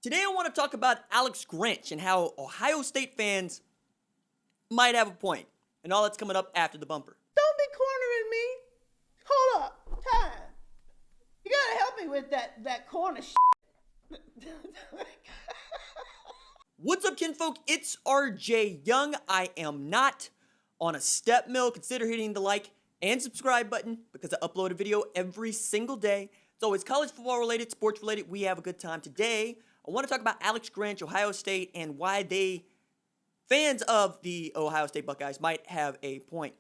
Today I want to talk about Alex Grinch and how Ohio State fans might have a point. And all that's coming up after the bumper. Don't be cornering me. Hold up. Time. You gotta help me with that corner shit. What's up, kinfolk? It's RJ Young. I am not on a step mill. Consider hitting the like and subscribe button because I upload a video every single day. It's always college football related, sports related. We have a good time. Today, I want to talk about Alex Grinch, Ohio State, and why fans of the Ohio State Buckeyes might have a point.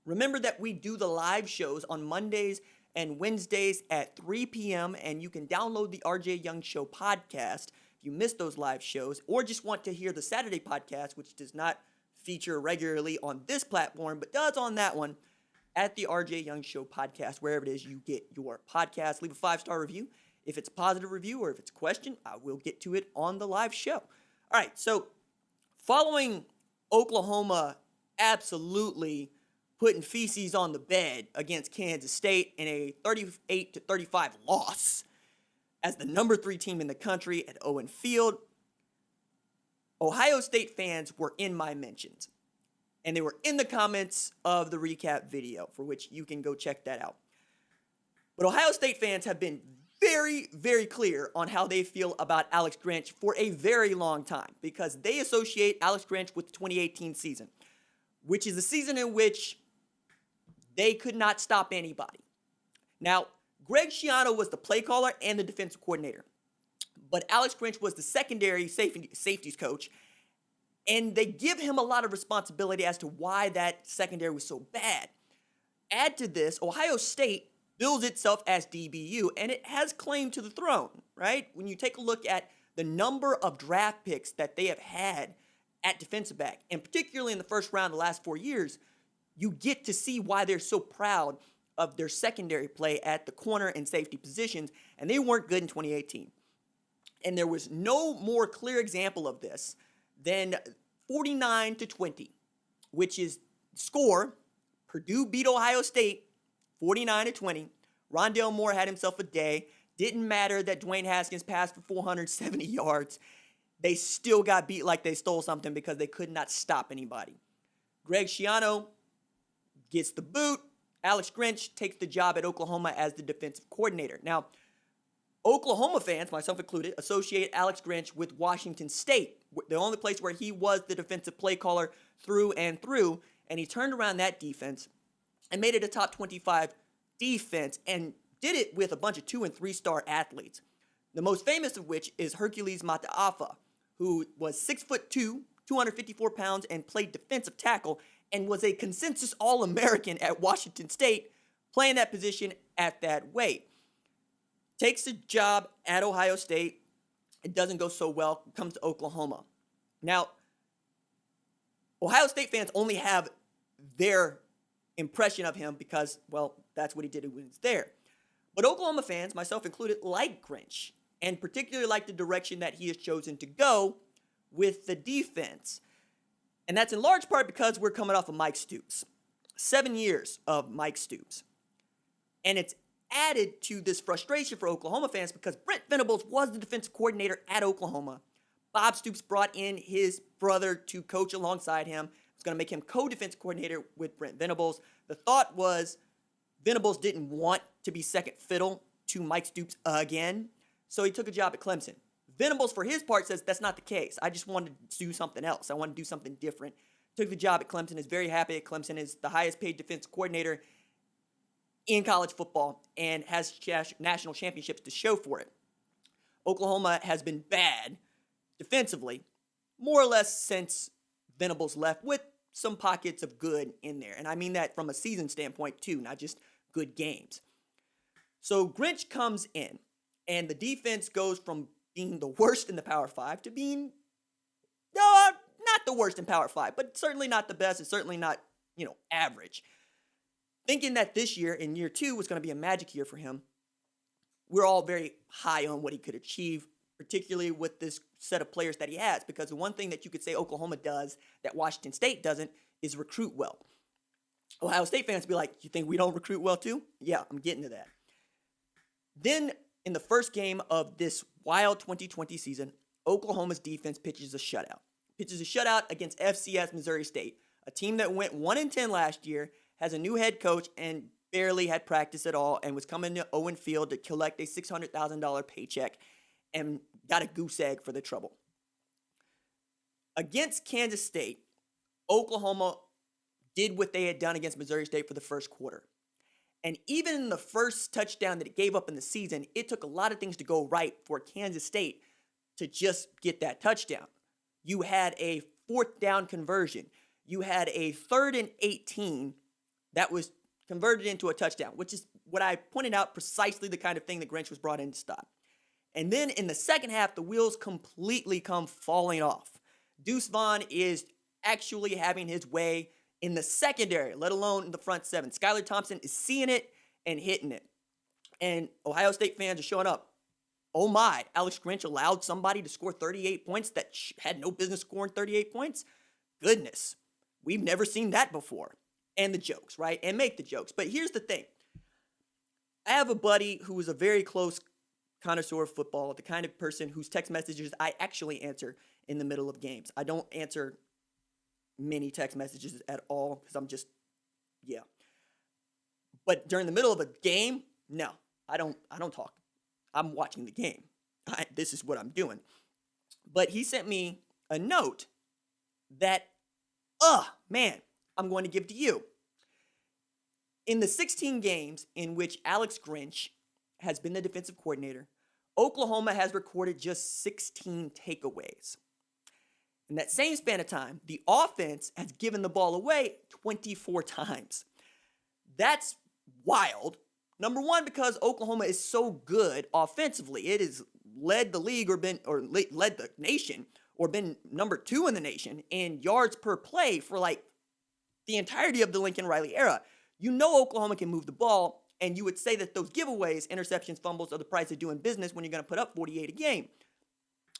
Remember that we do the live shows on Mondays and Wednesdays at 3 p.m., and you can download the RJ Young Show podcast if you missed those live shows, or just want to hear the Saturday podcast, which does not feature regularly on this platform, but does on that one, at the RJ Young Show podcast, wherever it is you get your podcast. Leave a 5-star review. If it's a positive review or if it's a question, I will get to it on the live show. All right, so following Oklahoma absolutely putting feces on the bed against Kansas State in a 38-35 loss as the number 3 team in the country at Owen Field, Ohio State fans were in my mentions. And they were in the comments of the recap video, for which you can go check that out. But Ohio State fans have been very, very clear on how they feel about Alex Grinch for a very long time, because they associate Alex Grinch with the 2018 season, which is a season in which they could not stop anybody. Now, Greg Schiano was the play caller and the defensive coordinator, but Alex Grinch was the secondary safeties coach, and they give him a lot of responsibility as to why that secondary was so bad. Add to this, Ohio State bills itself as DBU, and it has claim to the throne, right? When you take a look at the number of draft picks that they have had at defensive back, and particularly in the first round the last 4 years, you get to see why they're so proud of their secondary play at the corner and safety positions, and they weren't good in 2018. And there was no more clear example of this than 49-20, which is score. Purdue beat Ohio State 49-20. Rondale Moore had himself a day. Didn't matter that Dwayne Haskins passed for 470 yards. They still got beat like they stole something because they could not stop anybody. Greg Schiano gets the boot. Alex Grinch takes the job at Oklahoma as the defensive coordinator. Now, Oklahoma fans, myself included, associate Alex Grinch with Washington State, the only place where he was the defensive play caller through and through, and he turned around that defense and made it a top 25 defense, and did it with a bunch of 2- and 3-star athletes. The most famous of which is Hercules Mataafa, who was 6'2", 254 pounds, and played defensive tackle, and was a consensus All-American at Washington State, playing that position at that weight. Takes the job at Ohio State. It doesn't go so well. Comes to Oklahoma. Now, Ohio State fans only have their impression of him because, well, that's what he did when he was there. But Oklahoma fans, myself included, like Grinch, and particularly like the direction that he has chosen to go with the defense. And that's in large part because we're coming off of Mike Stoops. 7 years of Mike Stoops. And it's added to this frustration for Oklahoma fans because Brent Venables was the defensive coordinator at Oklahoma. Bob Stoops brought in his brother to coach alongside him. Was going to make him co-defensive coordinator with Brent Venables. The thought was Venables didn't want to be second fiddle to Mike Stoops again, so he took a job at Clemson. Venables, for his part, says that's not the case. I just wanted to do something else. I wanted to do something different. Took the job at Clemson, is very happy at Clemson, is the highest paid defensive coordinator in college football, and has national championships to show for it. Oklahoma has been bad defensively, more or less since Venables left, with some pockets of good in there. And I mean that from a season standpoint too, not just good games. So Grinch comes in, and the defense goes from being the worst in the Power 5 to being, not the worst in Power 5, but certainly not the best, and certainly not, average. Thinking that this year, in year 2, was going to be a magic year for him, we're all very high on what he could achieve, particularly with this set of players that he has, because the one thing that you could say Oklahoma does that Washington State doesn't is recruit well. Ohio State fans be like, you think we don't recruit well too? Yeah, I'm getting to that. Then in the first game of this wild 2020 season, Oklahoma's defense pitches a shutout. Pitches a shutout against FCS Missouri State, a team that went 1-10 last year, has a new head coach, and barely had practice at all, and was coming to Owen Field to collect a $600,000 paycheck and got a goose egg for the trouble. Against Kansas State, Oklahoma did what they had done against Missouri State for the first quarter. And even in the first touchdown that it gave up in the season, it took a lot of things to go right for Kansas State to just get that touchdown. You had a 4th down conversion. You had a 3rd and 18 that was converted into a touchdown, which is what I pointed out, precisely the kind of thing that Grinch was brought in to stop. And then in the second half, the wheels completely come falling off. Deuce Vaughn is actually having his way in the secondary, let alone in the front seven. Skylar Thompson is seeing it and hitting it. And Ohio State fans are showing up. Oh my, Alex Grinch allowed somebody to score 38 points that had no business scoring 38 points? Goodness, we've never seen that before. And the jokes, right? And make the jokes. But here's the thing. I have a buddy who is a very close connoisseur of football, the kind of person whose text messages I actually answer in the middle of games. I don't answer many text messages at all because I'm just, yeah. But during the middle of a game, no, I don't talk. I'm watching the game. This is what I'm doing. But he sent me a note that, man, I'm going to give to you. In the 16 games in which Alex Grinch has been the defensive coordinator, Oklahoma has recorded just 16 takeaways. In that same span of time, the offense has given the ball away 24 times. That's wild. Number one, because Oklahoma is so good offensively. It has led the league led the nation or been number 2 in the nation in yards per play for like the entirety of the Lincoln Riley era. You know Oklahoma can move the ball, and you would say that those giveaways, interceptions, fumbles are the price of doing business when you're going to put up 48 a game.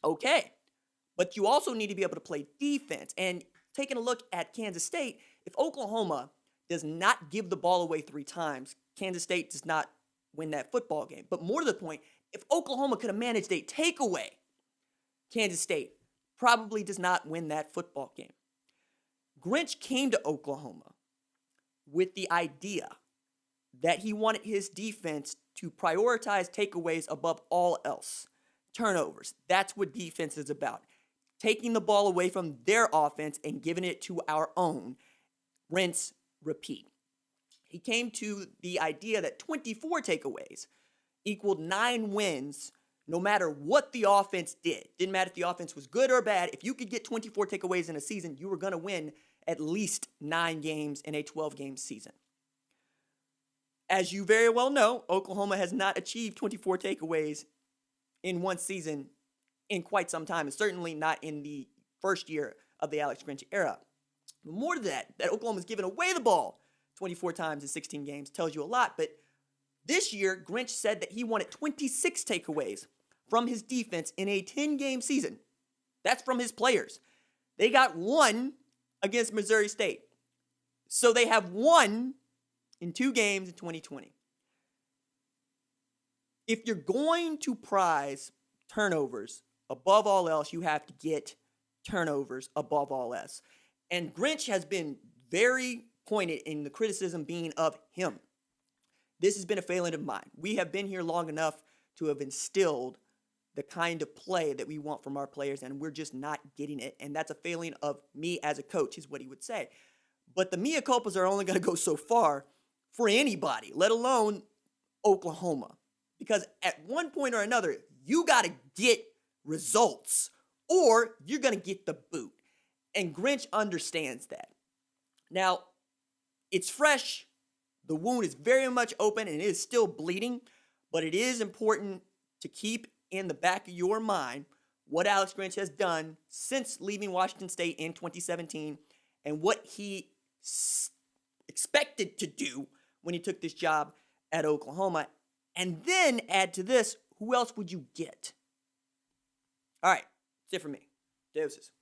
Okay. But you also need to be able to play defense. And taking a look at Kansas State, if Oklahoma does not give the ball away 3 times, Kansas State does not win that football game. But more to the point, if Oklahoma could have managed a takeaway, Kansas State probably does not win that football game. Grinch came to Oklahoma with the idea that he wanted his defense to prioritize takeaways above all else. Turnovers. That's what defense is about. Taking the ball away from their offense and giving it to our own. Rinse, repeat. He came to the idea that 24 takeaways equaled 9 wins no matter what the offense did. Didn't matter if the offense was good or bad. If you could get 24 takeaways in a season, you were going to win at least 9 games in a 12-game season. As you very well know, Oklahoma has not achieved 24 takeaways in one season in quite some time, and certainly not in the first year of the Alex Grinch era. More to that Oklahoma's given away the ball 24 times in 16 games tells you a lot, but this year, Grinch said that he wanted 26 takeaways from his defense in a 10-game season. That's from his players. They got 1 against Missouri State. So they have 1 in 2 games in 2020. If you're going to prize turnovers above all else, you have to get turnovers above all else. And Grinch has been very pointed in the criticism being of him. This has been a failing of mine. We have been here long enough to have instilled the kind of play that we want from our players, and we're just not getting it. And that's a failing of me as a coach, is what he would say. But the mea culpas are only going to go so far for anybody, let alone Oklahoma. Because at one point or another, you got to get results, or you're going to get the boot. And Grinch understands that. Now, it's fresh. The wound is very much open and it is still bleeding, but it is important to keep in the back of your mind what Alex Grinch has done since leaving Washington State in 2017 and what he expected to do when he took this job at Oklahoma. And then add to this, who else would you get? All right, that's it for me. Deuces.